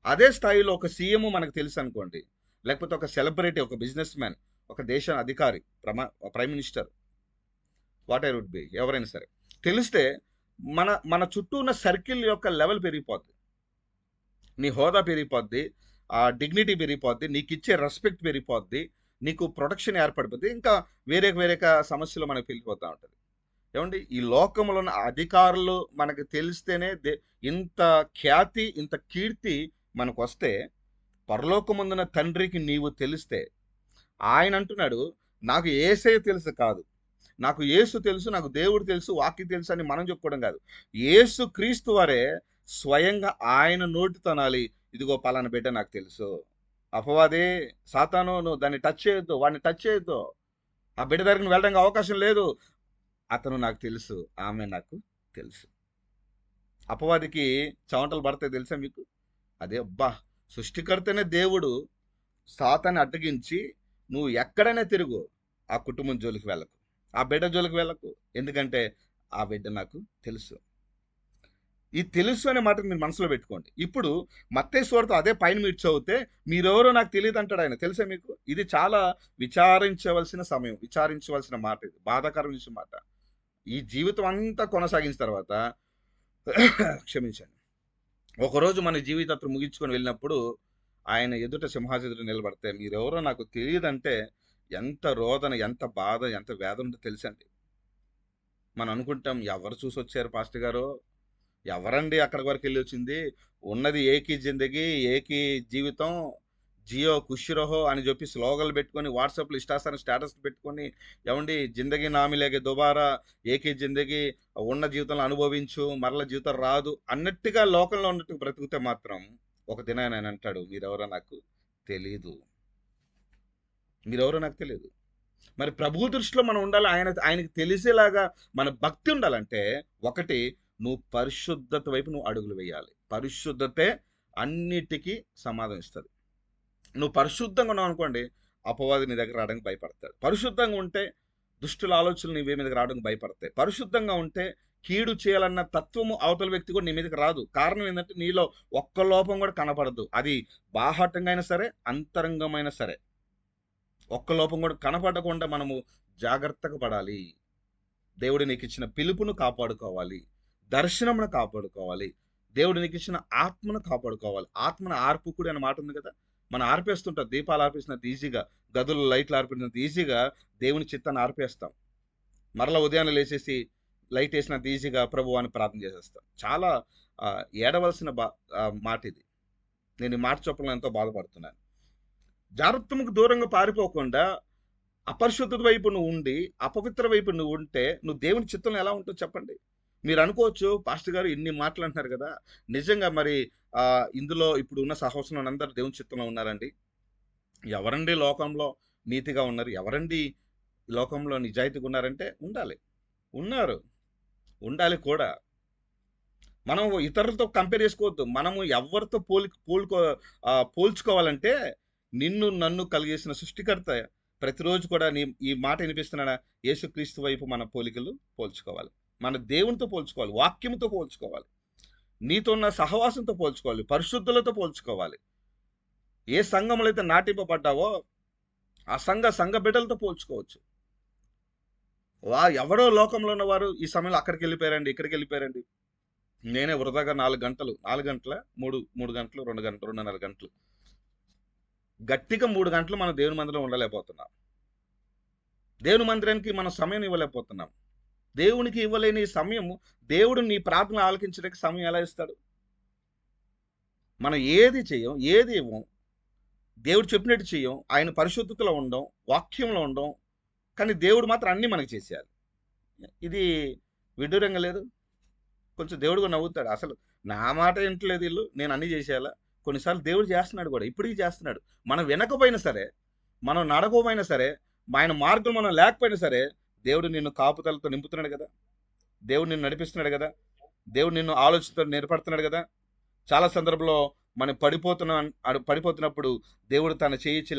అదే స్థాయిలో ఒక సీఎం మనకు తెలుసు అనుకోండి, లేకపోతే ఒక సెలబ్రిటీ, ఒక బిజినెస్ మ్యాన్, ఒక దేశ అధికారి, prime minister, whatever would be, ఎవరైనా సరే తెలిస్తే మన మన చుట్టూ ఉన్న సర్కిల్ యొక్క లెవెల్ పెరిగిపోద్ది, నీ హోదా పెరిగిపోద్ది, ఆ డిగ్నిటీ పెరిగిపోద్ది, నీకు ఇచ్చే రెస్పెక్ట్ పెరిగిపోద్ది, నీకు ప్రొటెక్షన్ ఏర్పడిపోద్ది, ఇంకా వేరే సమస్యలు మనకు పెరిగిపోతూ ఉంటుంది. ఏమండి, ఈ లోకంలో ఉన్న అధికారులు మనకు తెలిస్తేనే ఇంత ఖ్యాతి, ఇంత కీర్తి మనకు వస్తే, పరలోకముందున తండ్రికి నీవు తెలిస్తే, ఆయన అంటున్నాడు, నాకు యేసయ్య తెలుసు కాదు, నాకు యేసు తెలుసు, నాకు దేవుడు తెలుసు, వాక్యం తెలుసు అని మనం చెప్పుకోవడం కాదు. యేసు క్రీస్తు వారే స్వయంగా ఆయన నోటితో అనాలి, ఇదిగో పలానా బిడ్డ నాకు తెలుసు. అపవాదే, సాతాను, నువ్వు దాన్ని టచ్ చేయొద్దు, వాడిని టచ్ చేయొద్దు, ఆ బిడ్డ దగ్గరికి వెళ్ళడానికి అవకాశం లేదు. అతను నాకు తెలుసు, ఆమె నాకు తెలుసు. అపవాదికి చెమటలు పడతాయి తెలుసా మీకు? అదే అబ్బా, సృష్టికర్తనే దేవుడు సాతాన్ని అడ్డగించి నువ్వు ఎక్కడైనా తిరుగు, ఆ కుటుంబం జోలికి వెళ్ళకు, ఆ బిడ్డ జోలికి వెళ్ళకు, ఎందుకంటే ఆ బిడ్డ నాకు తెలుసు. ఈ తెలుసు అనే మాట మీరు మనసులో పెట్టుకోండి. ఇప్పుడు మత్తయి సువార్త అదే పైన మీరు చదివితే మీరెవరో నాకు తెలియదు అంటాడు ఆయన. తెలుసా మీకు? ఇది చాలా విచారించవలసిన సమయం, విచారించవలసిన మాట, ఇది బాధాకరమైన మాట. ఈ జీవితం అంతా కొనసాగించిన తర్వాత క్షమించండి, ఒకరోజు మన జీవితాన్ని ముగించుకొని వెళ్ళినప్పుడు ఆయన ఎదుట సింహాసనం ఎదుట నిలబడితే మీరెవరో నాకు తెలియదంటే ఎంత రోదన, ఎంత బాధ, ఎంత వేదన ఉందో తెలుసండి. మనం అనుకుంటాం ఎవరు చూసి వచ్చారు పాస్టర్ గారు, ఎవరండి అక్కడి వరకు వెళ్ళి వచ్చింది, ఉన్నది ఏకీ జిందగీ ఏకీ జీవితం, జియో ఖుషి రహో అని చెప్పి స్లోగన్లు పెట్టుకొని వాట్సాప్లో ఇష్టాసారం స్టేటస్ పెట్టుకొని ఏమండి జిందగీ నామిలేగే దుబారా ఏకీ జిందగీ, ఉన్న జీవితంలో అనుభవించు, మరల జీవితం రాదు అన్నట్టుగా లోకంలో ఉన్నట్టు బ్రతుకుతే మాత్రం ఒక దినాన్ని ఆయన అంటాడు మీరెవరో నాకు తెలీదు, మీరెవరో నాకు తెలియదు. మరి ప్రభు దృష్టిలో మనం ఉండాలి, ఆయనకి తెలిసేలాగా మన భక్తి ఉండాలంటే ఒకటి, నువ్వు పరిశుద్ధత వైపు నువ్వు అడుగులు వేయాలి. పరిశుద్ధతే అన్నిటికీ సమాధానం ఇస్తుంది. నువ్వు పరిశుద్ధంగా ఉన్నావు అనుకోండి, అపవాది నీ దగ్గర రావడానికి భయపడతాడు. పరిశుద్ధంగా ఉంటే దుష్టుల ఆలోచనలు నీ మీదకి రావడానికి భయపడతాయి. పరిశుద్ధంగా ఉంటే కీడు చేయాలన్న తత్వము అవతల వ్యక్తి కూడా నీ మీదకి రాదు. కారణం ఏంటంటే నీలో ఒక్క లోపం కూడా కనపడదు. అది బాహాటంగా అయినా సరే, అంతరంగమైనా సరే, ఒక్క లోపం కూడా కనపడకుండా మనము జాగ్రత్తగా పడాలి. దేవుడు నీకు ఇచ్చిన పిలుపును కాపాడుకోవాలి, దర్శనమును కాపాడుకోవాలి, దేవుడు నీకు ఇచ్చిన ఆత్మను కాపాడుకోవాలి. ఆత్మను ఆర్పుకుడు అనే మాట ఉంది కదా, మనం ఆర్పేస్తుంటాం. దీపాలు ఆర్పేసినంత ఈజీగా, గదులు లైట్లు ఆర్పేసినంత ఈజీగా దేవుని చిత్తాన్ని ఆర్పేస్తాం. మరలా ఉదయాన్నే లేచేసి లైట్ వేసినంత ఈజీగా ప్రభు అని ప్రార్థన చేసేస్తాం. చాలా ఏడవలసిన మాట ఇది. నేను ఈ మాట చెప్పడంలో ఎంతో బాధపడుతున్నాను. జాగ్రత్తకు దూరంగా పారిపోకుండా అపరిశుద్ధత వైపు నువ్వు ఉండి, అపవిత్ర వైపు నువ్వు ఉంటే నువ్వు దేవుని చిత్తంలో ఎలా ఉంటావు చెప్పండి? మీరు అనుకోవచ్చు పాస్టర్ గారు ఇన్ని మాటలు అంటున్నారు కదా, నిజంగా మరి ఇందులో ఇప్పుడు ఉన్న సహోదరులు అందరూ దేవుని చిత్తంలో ఉన్నారండి? ఎవరండి లోకంలో నీతిగా ఉన్నారు? ఎవరండి లోకంలో నిజాయితీగా ఉన్నారంటే ఉన్నారు, ఉండాలి కూడా. మనం ఇతరులతో కంపేర్ చేసుకోవద్దు. మనము ఎవరితో పోల్చుకోవాలంటే నిన్ను నన్ను కలిగేసిన సృష్టికర్త ప్రతిరోజు కూడా ఈ మాట వినిపిస్తున్నాడా, యేసుక్రీస్తు వైపు మన పోలికలు పోల్చుకోవాలి, మన దేవునితో పోల్చుకోవాలి, వాక్యంతో పోల్చుకోవాలి, నీతో ఉన్న సహవాసంతో పోల్చుకోవాలి, పరిశుద్ధులతో పోల్చుకోవాలి. ఏ సంఘంలో అయితే నాటింపబడ్డావో ఆ సంఘ బిడ్డలతో పోల్చుకోవచ్చు. ఎవరో లోకంలో ఉన్నవారు ఈ సమయంలో అక్కడికి వెళ్ళిపోయారండి, ఇక్కడికి వెళ్ళిపోయారండి. నేనే వృధాగా 4 గంటల 3 గంటలు 2 గంటలు 2.5 గంటలు గట్టిగా 3 గంటలు మనం దేవుని మందిరం ఉండలేకపోతున్నాం. దేవుని మందిరానికి మనం సమయం ఇవ్వలేకపోతున్నాం. దేవునికి ఇవ్వలేని సమయం దేవుడు నీ ప్రార్థన ఆలకించడానికి సమయం ఎలా ఇస్తాడు? మనం ఏది చెయ్యం, ఏది ఇవ్వం, దేవుడు చెప్పినట్టు చెయ్యం, ఆయన పరిశుద్ధతలో ఉండం, వాక్యంలో ఉండం, కానీ దేవుడు మాత్రం అన్నీ మనకి చేసేయాలి. ఇది విడ్డూరంగా లేదు? కొంచెం దేవుడు కూడా నవ్వుతాడు, అసలు నా మాట వింటలేదు వీళ్ళు, నేను అన్నీ చేసేయాలా? కొన్నిసార్లు దేవుడు చేస్తున్నాడు కూడా, ఇప్పటికీ చేస్తున్నాడు. మనం వినకపోయినా సరే, మనం నడకపోయినా సరే, ఆయన మార్గం మనం లేకపోయినా సరే, దేవుడు నిన్ను కాపుదలతో నింపుతున్నాడు కదా, దేవుడు నిన్ను నడిపిస్తున్నాడు కదా, దేవుడు నిన్ను ఆలోచనతో నిలబడుతున్నాడు కదా. చాలా సందర్భంలో మనం పడిపోతున్నప్పుడు దేవుడు తన చేయించి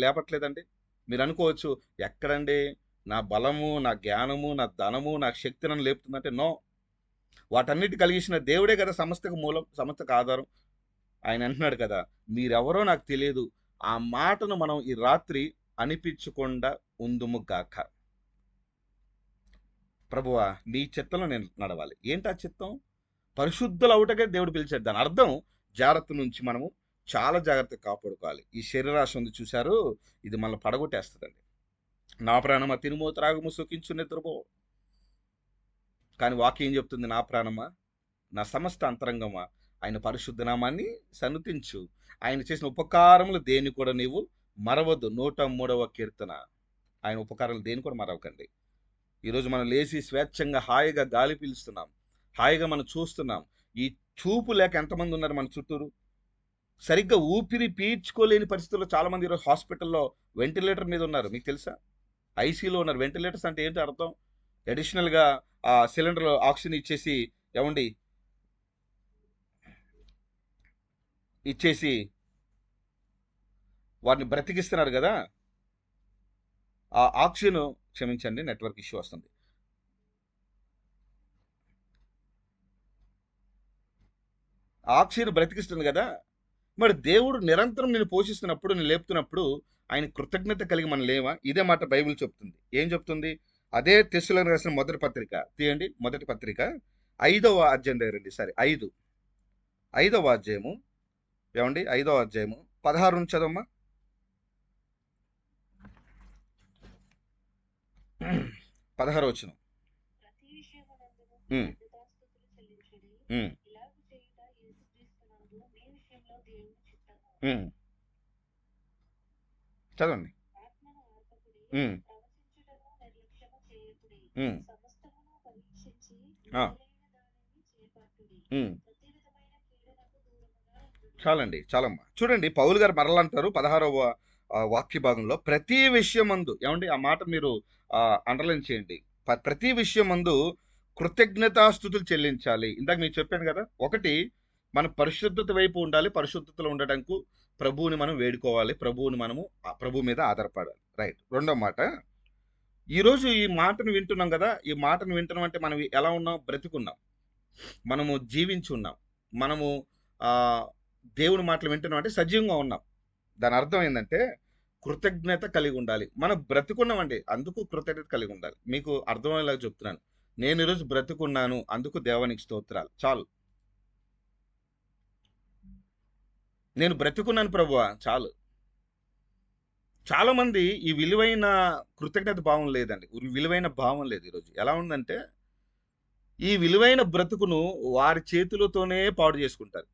లేపట్లేదండి. మీరు అనుకోవచ్చు ఎక్కడండి నా బలము, నా జ్ఞానము, నా ధనము, నా శక్తి నన్ను లేపుతుందంటే నో, వాటన్నిటి కలిగించిన దేవుడే కదా సమస్తకు మూలం, సమస్తకు ఆధారం. ఆయన అంటున్నాడు కదా, మీరెవరో నాకు తెలియదు. ఆ మాటను మనం ఈ రాత్రి అనిపించకుండా ఉందుము గాక. ప్రభువా నీ చిత్తంలో నేను నడవాలి. ఏంటి ఆ చిత్తం? పరిశుద్ధులు అవుటకే దేవుడు పిలిచాడు. దాని అర్థం జాగ్రత్త నుంచి మనము చాలా జాగ్రత్తగా కాపాడుకోవాలి. ఈ శరీరాశ ఉంది చూశారు, ఇది మనల్ని పడగొట్టేస్తుందండి. నా ప్రాణమా తినుమో త్రాగుము సుఖించు నిద్రపో. కానీ వాక్యం ఏం చెప్తుంది? నా ప్రాణమా, నా సమస్త అంతరంగమా ఆయన పరిశుద్ధ నామాన్ని సన్నుతించు, ఆయన చేసిన ఉపకారములు దేన్ని కూడా నీవు మరవద్దు. 103వ కీర్తన. ఆయన ఉపకారాలు దేన్ని కూడా మరవకండి. ఈరోజు మనం లేచి స్వేచ్ఛంగా హాయిగా గాలి పీలుస్తున్నాం, హాయిగా మనం చూస్తున్నాం. ఈ చూపు లేక ఎంతమంది ఉన్నారు మన చుట్టూరు? సరిగ్గా ఊపిరి పీల్చుకోలేని పరిస్థితుల్లో చాలామంది ఈరోజు హాస్పిటల్లో వెంటిలేటర్ మీద ఉన్నారు. మీకు తెలుసా? ఐసీయూలో ఉన్నారు. వెంటిలేటర్స్ అంటే ఏంటి అర్థం? అడిషనల్గా ఆ సిలిండర్ ఆక్సిజన్ ఇచ్చేసి వారిని బ్రతికిస్తున్నారు కదా. ఆ ఆక్సిజన్, క్షమించండి నెట్వర్క్ ఇష్యూ వస్తుంది. ఆక్సిజన్ బ్రతికిస్తుంది కదా. మరి దేవుడు నిరంతరం నేను పోషిస్తున్నప్పుడు, నేను లేపుతున్నప్పుడు ఆయన కృతజ్ఞత కలిగి మనం లేవా? ఇదే మాట బైబిల్ చెప్తుంది. ఏం చెప్తుంది? అదే తెస్సలోనికీయులకు రాసిన మొదటి పత్రిక తీయండి. మొదటి పత్రిక 5వ అధ్యాయం దగ్గరండి. సరే 5వ అధ్యాయము, ఏమండి 5వ అధ్యాయము 16 నుంచి చదవమ్మా. 16 వచనం. ఉమ్, ఉమ్, ఉమ్. చదవండి. ఉమ్, ఉమ్, ఆ, ఉమ్. చాలండి, చాలమ్మా. చూడండి పౌలు గారు మరలా అంటారు 16వ వాక్య భాగంలో, ప్రతి విషయమందు, ఏమండి ఆ మాట మీరు అండర్లైన్ చేయండి. ప్రతి విషయమందు కృతజ్ఞతాస్తుతులు చెల్లించాలి. ఇందాక మీకు చెప్పాను కదా. ఒకటి, మన పరిశుద్ధత వైపు ఉండాలి. పరిశుద్ధతలో ఉండడానికి ప్రభువుని మనం వేడుకోవాలి. ప్రభు మీద ఆధారపడాలి. రైట్. రెండో మాట, ఈరోజు ఈ మాటను వింటున్నాం కదా. ఈ మాటను వింటున్నాం అంటే మనం ఎలా ఉన్నాం? బ్రతికున్నాం, మనము జీవించి ఉన్నాం, మనము ఆ దేవుని మాటలు వింటున్నాం అంటే సజీవంగా ఉన్నాం. దాని అర్థం ఏంటంటే కృతజ్ఞత కలిగి ఉండాలి. మనం బ్రతుకున్నామండి, అందుకు కృతజ్ఞత కలిగి ఉండాలి. మీకు అర్థమయ్యేలాగా చెప్తున్నాను. నేను ఈరోజు బ్రతుకున్నాను, అందుకు దేవునికి స్తోత్రాలు. చాలు. నేను బ్రతుకున్నాను ప్రభువా, చాలు. చాలా మంది ఈ విలువైన కృతజ్ఞత భావం లేదండి. విలువైన భావం లేదు. ఈరోజు ఎలా ఉందంటే, ఈ విలువైన బ్రతుకును వారి చేతులతోనే పాడు చేసుకుంటారు.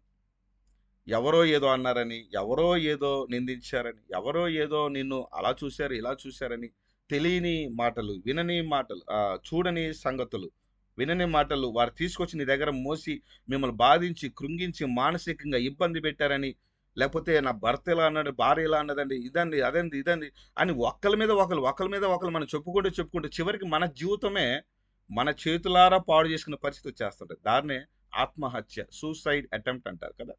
ఎవరో ఏదో అన్నారని, ఎవరో ఏదో నిందించారని, ఎవరో ఏదో నిన్ను అలా చూశారు, ఇలా చూశారని, తెలియని మాటలు, వినని మాటలు, చూడని సంగతులు, వినని మాటలు వారు తీసుకొచ్చి నీ దగ్గర మోసి మిమ్మల్ని బాధించి, కృంగించి, మానసికంగా ఇబ్బంది పెట్టారని, లేకపోతే నా భర్త ఇలా అన్నాడు, భార్య ఇలా అన్నదండి, ఇదండి, అదండి, ఇదండి అని ఒకళ్ళ మీద ఒకళ్ళు మనం చెప్పుకుంటూ చివరికి మన జీవితమే మన చేతులారా పాడు చేసుకునే పరిస్థితి వచ్చేస్తుంటది. దాన్నే ఆత్మహత్య, సూసైడ్ అటెంప్ట్ అంటారు కదా.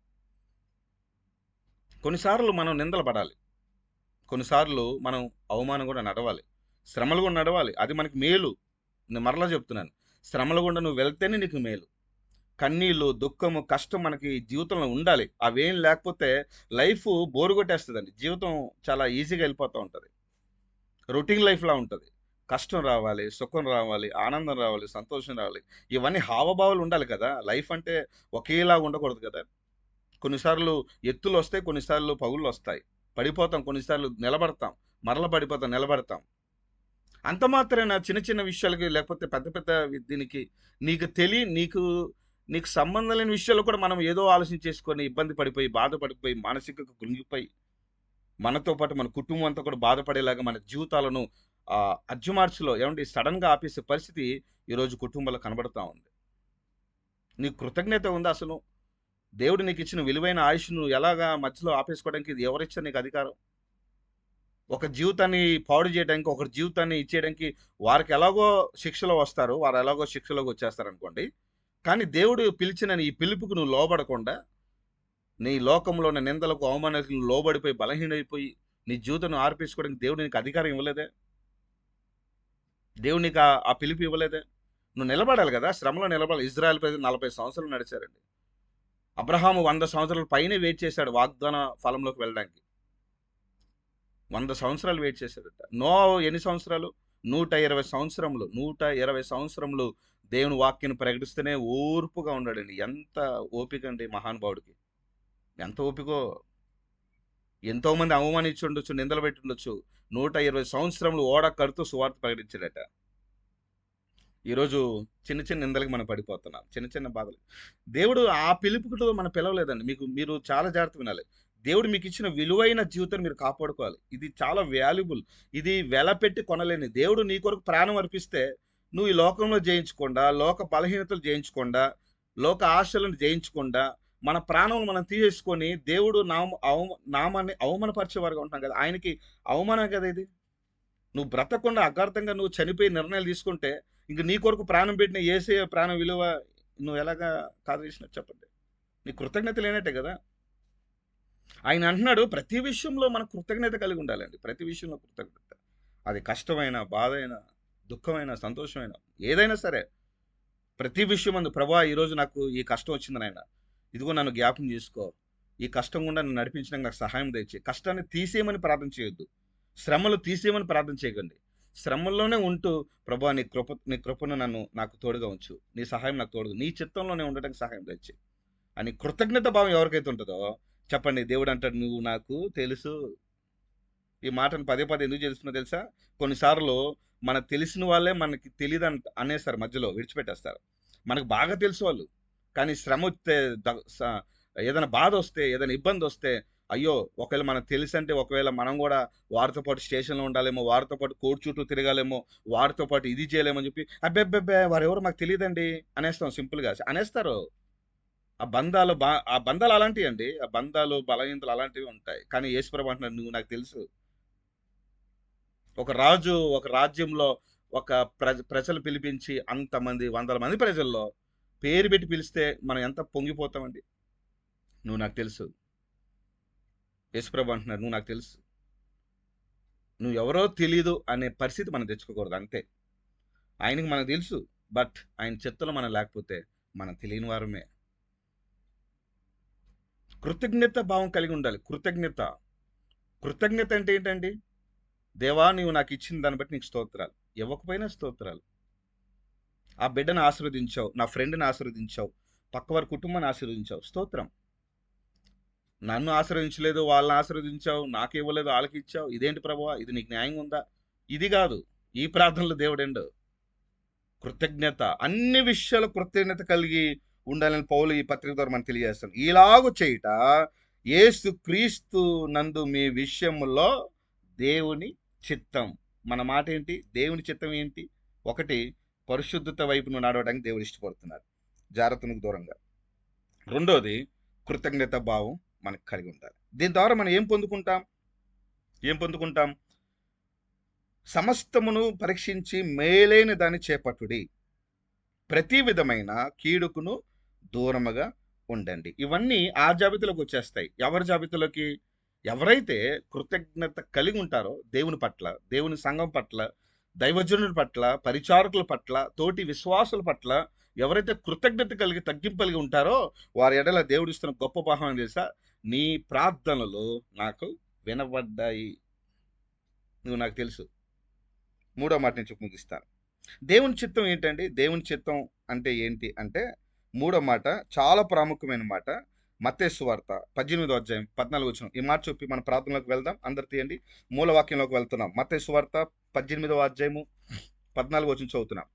కొన్నిసార్లు మనం నిందలు పడాలి, కొన్నిసార్లు మనం అవమానం కూడా నడవాలి, శ్రమలు కూడా నడవాలి. అది మనకి మేలు. నేను మరలా చెప్తున్నాను, శ్రమలు గుండా నువ్వు వెళ్తేనే నీకు మేలు. కన్నీళ్ళు, దుఃఖము, కష్టం మనకి జీవితంలో ఉండాలి. అవేం లేకపోతే లైఫ్ బోరు కొట్టేస్తుందండి. జీవితం చాలా ఈజీగా వెళ్ళిపోతూ ఉంటుంది. రొటీన్ లైఫ్లా ఉంటుంది. కష్టం రావాలి, సుఖం రావాలి, ఆనందం రావాలి, సంతోషం రావాలి. ఇవన్నీ హావభావాలు ఉండాలి కదా. లైఫ్ అంటే ఒకేలాగా ఉండకూడదు కదా. కొన్నిసార్లు ఎత్తులు వస్తాయి, కొన్నిసార్లు పగుళ్ళు వస్తాయి. పడిపోతాం, కొన్నిసార్లు నిలబడతాం, మరల పడిపోతాం, నిలబడతాం. అంత మాత్రాన చిన్న చిన్న విషయాలకి, లేకపోతే పెద్ద పెద్ద దీనికి నీకు నీకు సంబంధం లేని విషయాలు కూడా మనం ఏదో ఆలోచించేసుకొని ఇబ్బంది పడిపోయి, బాధపడిపోయి, మానసికంగా కృంగిపోయి, మనతో పాటు మన కుటుంబం అంతా కూడా బాధపడేలాగా మన జీవితాలను అజ్జుమార్చిలో ఏమంటే సడన్గా ఆపేసే పరిస్థితి ఈరోజు కుటుంబాల్లో కనబడతా ఉంది. నీకు కృతజ్ఞత ఉందా అసలు? దేవుడు నీకు ఇచ్చిన విలువైన ఆయుష్ను ఎలాగా మధ్యలో ఆపేసుకోవడానికి ఇది ఎవరిచ్చారు నీకు అధికారం? ఒక జీవితాన్ని పాడు చేయడానికి, ఒక జీవితాన్ని ఇచ్చేయడానికి వారికి ఎలాగో శిక్షలో వస్తారు, వారు ఎలాగో శిక్షలోకి వచ్చేస్తారు అనుకోండి. కానీ దేవుడు పిలిచిన ఈ పిలుపుకు నువ్వు లోబడకుండా, నీ లోకంలో ఉన్న నిందలకు, అవమానాలకు లోబడిపోయి బలహీనైపోయి నీ జీవితాన్ని ఆర్పేసుకోవడానికి దేవుడు నీకు అధికారం ఇవ్వలేదే. దేవుడు నీకు ఆ పిలుపు ఇవ్వలేదే. నువ్వు నిలబడాలి కదా, శ్రమలో నిలబడాలి. ఇజ్రాయెల్ ప్రజలు 40 సంవత్సరాలు నడిచారండి. అబ్రహాము 100 సంవత్సరాల పైనే వెయిట్ చేశాడు వాగ్దాన ఫలంలోకి వెళ్ళడానికి. 100 సంవత్సరాలు వెయిట్ చేశాడట. నోవా ఎన్ని సంవత్సరాలు? 120 సంవత్సరములు. 120 సంవత్సరములు దేవుని వాక్యాన్ని ప్రకటిస్తూనే ఓర్పుగా ఉన్నాడండి. ఎంత ఓపిక అండి మహానుభావుడికి! ఎంత ఓపికో! ఎంతోమంది అవమానించి ఉండొచ్చు, నిందలు పెట్టి ఉండొచ్చు. 120 సంవత్సరములు ఓడ కడుతూ సువార్త ప్రకటించాడట. ఈరోజు చిన్న చిన్న నిందలకి మనం పడిపోతున్నాం, చిన్న చిన్న బాధలు. దేవుడు ఆ పిలుపుతో మనం పిలవలేదండి. మీరు చాలా జాగ్రత్త వినాలి. దేవుడు మీకు ఇచ్చిన విలువైన జీవితాన్ని మీరు కాపాడుకోవాలి. ఇది చాలా వాల్యుబుల్. ఇది వెల పెట్టి కొనలేని. దేవుడు నీ కొరకు ప్రాణం అర్పిస్తే నువ్వు ఈ లోకంలో జయించకుండా, లోక బలహీనతలు జయించకుండా, లోక ఆశలను జయించకుండా, మన ప్రాణం మనం తీసేసుకొని దేవుడు నామాన్ని అవమానపరిచేవారుగా ఉంటున్నాం కదా. ఆయనకి అవమానం కదా ఇది. నువ్వు బ్రతకుండా అగార్థంగా నువ్వు చనిపోయి నిర్ణయాలు తీసుకుంటే ఇంక నీ కొరకు ప్రాణం పెట్టిన యేసయ్య ప్రాణం విలువ నువ్వు ఎలాగా కాదు చేసినట్టు చెప్పండి? నీ కృతజ్ఞత లేనట్టే కదా. ఆయన అంటున్నాడు ప్రతి విషయంలో మనం కృతజ్ఞత కలిగి ఉండాలండి. ప్రతి విషయంలో కృతజ్ఞత. అది కష్టమైన, బాధైన, దుఃఖమైన, సంతోషమైన, ఏదైనా సరే ప్రతి విషయం అందు ప్రభా ఈరోజు నాకు ఈ కష్టం వచ్చింది నాయన, ఇదిగో నన్ను జ్ఞాపకం చేసుకో, ఈ కష్టం గుండా నన్ను నడిపించడానికి నాకు సహాయం దయచేయి. కష్టాన్ని తీసేయమని ప్రార్థన చేయొద్దు, శ్రమలు తీసేయమని ప్రార్థన చేయకండి. శ్రమల్లోనే ఉంటూ ప్రభా నీ కృపను నాకు తోడుగా ఉంచు, నీ సహాయం నాకు తోడుగా, నీ చిత్తంలోనే ఉండటానికి సహాయం దయచేయి అని కృతజ్ఞత భావం ఎవరికైతే ఉంటుందో చెప్పండి, దేవుడు అంటాడు నువ్వు నాకు తెలుసు. ఈ మాటను పదే పదే ఎందుకు చేస్తున్నా తెలుసా? కొన్నిసార్లు మనకు తెలిసిన వాళ్ళే మనకి తెలియదు అనేస్తారు, మధ్యలో విడిచిపెట్టేస్తారు. మనకు బాగా తెలుసు వాళ్ళు, కానీ శ్రమ వస్తే ఏదైనా బాధ వస్తే, ఏదైనా ఇబ్బంది వస్తే, అయ్యో ఒకవేళ మనకు తెలిసి అంటే ఒకవేళ మనం కూడా వారితో పాటు స్టేషన్లో ఉండాలేమో, వారితో పాటు కోర్టు చుట్టూ తిరగాలేమో, వారితో పాటు ఇది చేయలేమో అని చెప్పి అబ్బెబ్బెబ్బే వారు ఎవరు మాకు తెలియదండి అనేస్తాం, సింపుల్గా అనేస్తారు. ఆ బంధాలు అలాంటివి అండి. ఆ బంధాలు బలహీనతలు అలాంటివి ఉంటాయి. కానీ యేసుప్రభు అంటున్నాడు నువ్వు నాకు తెలుసు. ఒక రాజు ఒక రాజ్యంలో ఒక ప్రజలు పిలిపించి అంతమంది 100 మంది ప్రజల్లో పేరు పెట్టి పిలిస్తే మనం ఎంత పొంగిపోతామండి. నువ్వు నాకు తెలుసు. యేసుప్రభు అంటున్నాడు నువ్వు నాకు తెలుసు. నువ్వు ఎవరో తెలీదు అనే పరిస్థితి మనం తెచ్చుకోకూడదు, అంతే. ఆయనకి మనకు తెలుసు, బట్ ఆయన చిత్తంలో మనం లేకపోతే మనం తెలియని వారమే. కృతజ్ఞత భావం కలిగి ఉండాలి. కృతజ్ఞత అంటే ఏంటండి? దేవా నీవు నాకు ఇచ్చిన దాన్ని బట్టి నీకు స్తోత్రాలు, ఇవ్వకపోయినా స్తోత్రాలు. ఆ బిడ్డను ఆశీర్వదించావు, నా ఫ్రెండ్ని ఆశీర్వదించావు, పక్కవారి కుటుంబాన్ని ఆశీర్వదించావు, స్తోత్రం. నన్ను ఆశీర్వదించలేదు, వాళ్ళని ఆశీర్వదించావు, నాకు ఇవ్వలేదు, వాళ్ళకి ఇచ్చావు, ఇదేంటి ప్రభువా, ఇది నీకు న్యాయంగా ఉందా? ఇది కాదు ఈ ప్రార్థనలో దేవుడెండు. కృతజ్ఞత, అన్ని విషయాలు కృతజ్ఞత కలిగి ఉండాలని పౌలు ఈ పత్రిక ద్వారా మనం తెలియజేస్తాం. ఇలాగు చేయుట యేసు క్రీస్తు నందు మీ విషయములో దేవుని చిత్తం. మన మాట ఏంటి? దేవుని చిత్తం ఏంటి? ఒకటి, పరిశుద్ధత వైపును నడవడానికి దేవుడు ఇష్టపడుతున్నాడు, జాగ్రత్తకు దూరంగా. రెండోది, కృతజ్ఞత భావం మనకు కలిగి ఉండాలి. దీని ద్వారా మనం ఏం పొందుకుంటాం? సమస్తమును పరీక్షించి మేలైన దాన్ని చేపట్టుడి, ప్రతి విధమైన కీడుకును దూరముగా ఉండండి. ఇవన్నీ ఆ జాబితాలోకి వచ్చేస్తాయి. ఎవరి జాబితాలోకి? ఎవరైతే కృతజ్ఞత కలిగి ఉంటారో దేవుని పట్ల, దేవుని సంఘం పట్ల, దైవజనుల పట్ల, పరిచారకుల పట్ల, తోటి విశ్వాసుల పట్ల ఎవరైతే కృతజ్ఞత కలిగి తగ్గింపు కలిగి ఉంటారో వారి ఎడల దేవుడు ఇస్తున్న గొప్ప భావం తెలుసా? నీ ప్రార్థనలు నాకు వినబడ్డాయి, నువ్వు నాకు తెలుసు. మూడో మాట నుంచి ముగిస్తాను. దేవుని చిత్తం ఏంటండి? దేవుని చిత్తం అంటే ఏంటి అంటే, మూడో మాట చాలా ప్రాముఖ్యమైన మాట. మత్తయి సువార్త 18వ అధ్యాయం 14వ వచనం. ఈ మాట చెప్పి మన ప్రార్థనలోకి వెళ్దాం. అందరు తీయండి, మూలవాక్యంలోకి వెళ్తున్నాం. మత్తయి సువార్త 18వ అధ్యాయము 14వ వచనం చదువుతున్నాం.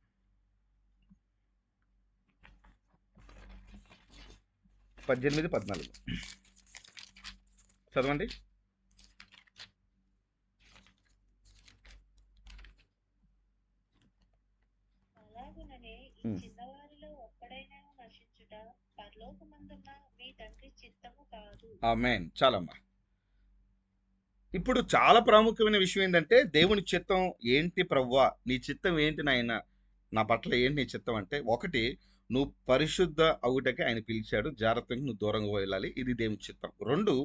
18-14 చదవండి. ఆమేన్. చాలమ్మా. ఇప్పుడు చాలా ప్రాముఖ్యమైన విషయం ఏంటంటే, దేవుని చిత్తం ఏంటి ప్రభువా, నీ చిత్తం ఏంటి నాయన, నా పట్ల ఏంటి నీ చిత్తం అంటే, ఒకటి, నువ్వు పరిశుద్ధ అవుటకి ఆయన పిలిచాడు, జాగ్రత్తగా నువ్వు దూరంగా వెళ్ళాలి, ఇది దేవుని చిత్తం. రెండు,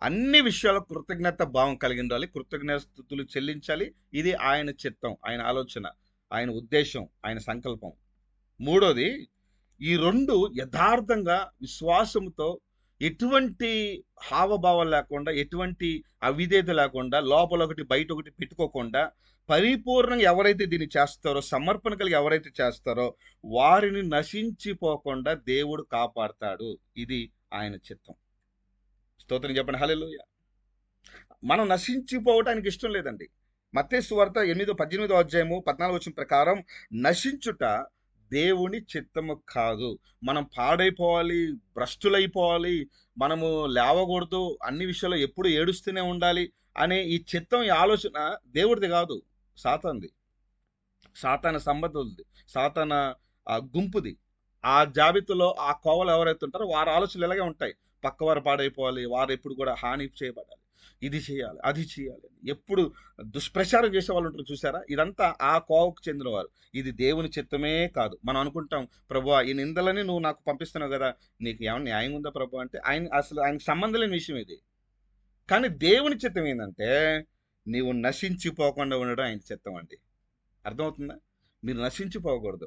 అన్ని విషయాల కృతజ్ఞత భావం కలిగి ఉండాలి, కృతజ్ఞతలు చెల్లించాలి, ఇది ఆయన చిత్తం, ఆయన ఆలోచన, ఆయన ఉద్దేశం, ఆయన సంకల్పం. మూడోది, ఈ రెండు యథార్థంగా విశ్వాసంతో ఎటువంటి హావభావాలు లేకుండా, ఎటువంటి అవిధేయత లేకుండా, లోపల ఒకటి బయట ఒకటి పెట్టుకోకుండా పరిపూర్ణంగా ఎవరైతే దీన్ని చేస్తారో, సమర్పణ కలిగి ఎవరైతే చేస్తారో వారిని నశించిపోకుండా దేవుడు కాపాడతాడు, ఇది ఆయన చిత్తం. స్తోత్రం చెప్పండి, హల్లెలూయా. మనం నశించిపోవటానికి ఇష్టం లేదండి. మత్తయి సువార్త 18వ అధ్యాయము 14వ వచనం ప్రకారం నశించుట దేవుని చిత్తము కాదు. మనం పాడైపోవాలి, భ్రష్టులైపోవాలి, మనము లేవకూడదు, అన్ని విషయాల్లో ఎప్పుడు ఏడుస్తూనే ఉండాలి అనే ఈ చిత్తం, ఈ ఆలోచన దేవుడిది కాదు, సాతానుది, సాతాన సంబంధులది, సాతాన గుంపుది. ఆ జాబితాలో ఆ కోవలు ఎవరైతే ఉంటారో వారి ఆలోచనలు ఇలాగే ఉంటాయి. పక్కవారు పాడైపోవాలి, వారు ఎప్పుడు కూడా హాని చేయబడాలి, ఇది చేయాలి, అది చేయాలి. ఎప్పుడు దుష్ప్రచారం చేసే వాళ్ళు ఉంటారు చూసారా? ఇదంతా ఆ కోవకు చెందినవారు. ఇది దేవుని చిత్తమే కాదు. మనం అనుకుంటాం, ప్రభువా ఈ నిందలని నువ్వు నాకు పంపిస్తున్నావు కదా! నీకు ఏమన్నా న్యాయం ఉందా ప్రభు అంటే, ఆయనకి సంబంధం లేని విషయం ఇది. కానీ దేవుని చిత్తం ఏందంటే, నీవు నశించిపోకుండా ఉండడం ఆయన చిత్తం అండి. అర్థమవుతుందా? మీరు నశించిపోకూడదు.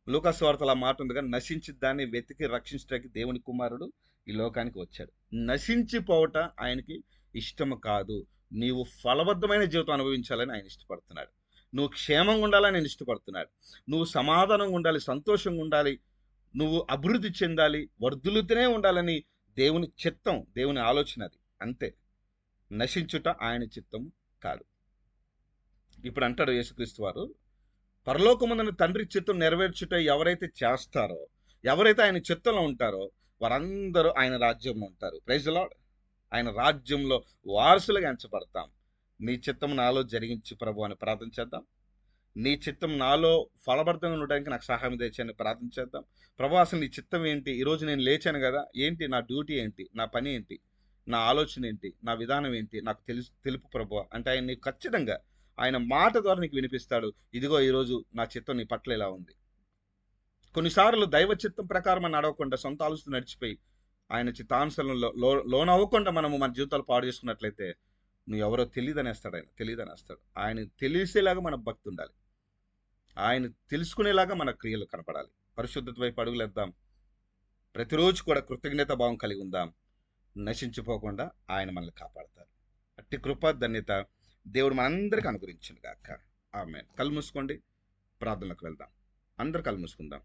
లూకాసు వార్తలో ఆ మాట ఉంది కానీ, నశించి దాన్ని వెతికి రక్షించడానికి దేవుని కుమారుడు ఈ లోకానికి వచ్చాడు. నశించిపోవట ఆయనకి ఇష్టము కాదు. నీవు ఫలబద్ధమైన జీవితం అనుభవించాలని ఆయన ఇష్టపడుతున్నాడు. నువ్వు క్షేమంగా ఉండాలని ఆయన ఇష్టపడుతున్నాడు. నువ్వు సమాధానంగా ఉండాలి, సంతోషంగా ఉండాలి, నువ్వు అభివృద్ధి చెందాలి, వర్ధులుతూనే ఉండాలని దేవుని చిత్తం, దేవుని ఆలోచన అది. అంతే. నశించుట ఆయన చిత్తము కాదు. ఇప్పుడు అంటాడు యేసుక్రీస్తు వారు, పరలోకమందున తండ్రి చిత్తం నెరవేర్చుట ఎవరైతే చేస్తారో, ఎవరైతే ఆయన చిత్తంలో ఉంటారో, వారందరూ ఆయన రాజ్యంలో ఉంటారు. Praise the lord. ఆయన రాజ్యంలో వారసులుగా ఎంచబడతాం. నీ చిత్తం నాలో జరిగించు ప్రభు అని ప్రార్థన చేద్దాం. నీ చిత్తం నాలో ఫలభరితంగా ఉండడానికి నాకు సహాయం తెచ్చని ప్రార్థన చేద్దాం. ప్రభు అసలు నీ చిత్తం ఏంటి? ఈరోజు నేను లేచాను కదా, ఏంటి నా డ్యూటీ ఏంటి, నా పని ఏంటి, నా ఆలోచన ఏంటి, నా విధానం ఏంటి, నాకు తెలుపు ప్రభు అంటే ఆయన నీకు ఖచ్చితంగా ఆయన మాట ద్వారా నీకు వినిపిస్తాడు. ఇదిగో ఈరోజు నా చిత్తం నీ పట్ల ఇలా ఉంది. కొన్నిసార్లు దైవ చిత్తం ప్రకారం మనం నడవకుండా సొంత ఆలోచన నడిచిపోయి ఆయన చిత్తానుసరణలో లోనవ్వకుండా మనము మన జీవితాలు పాడు చేసుకున్నట్లయితే, నువ్వు ఎవరో తెలియదనేస్తాడు. ఆయన తెలియదనేస్తాడు. ఆయన తెలిసేలాగా మన భక్తి ఉండాలి. ఆయన తెలుసుకునేలాగా మన క్రియలు కనపడాలి. పరిశుద్ధత వైపు అడుగులేద్దాం. ప్రతిరోజు కూడా కృతజ్ఞత భావం కలిగి ఉందాం. నశించిపోకుండా ఆయన మనల్ని కాపాడతారు. అట్టి కృప ధన్యత దేవుడు మనందరికీ అనుగ్రహించును గాక. ఆమేన్. కళ్ళు మూసుకోండి, ప్రార్థనలకు వెళ్దాం. అందరు కళ్ళు మూసుకుందాం.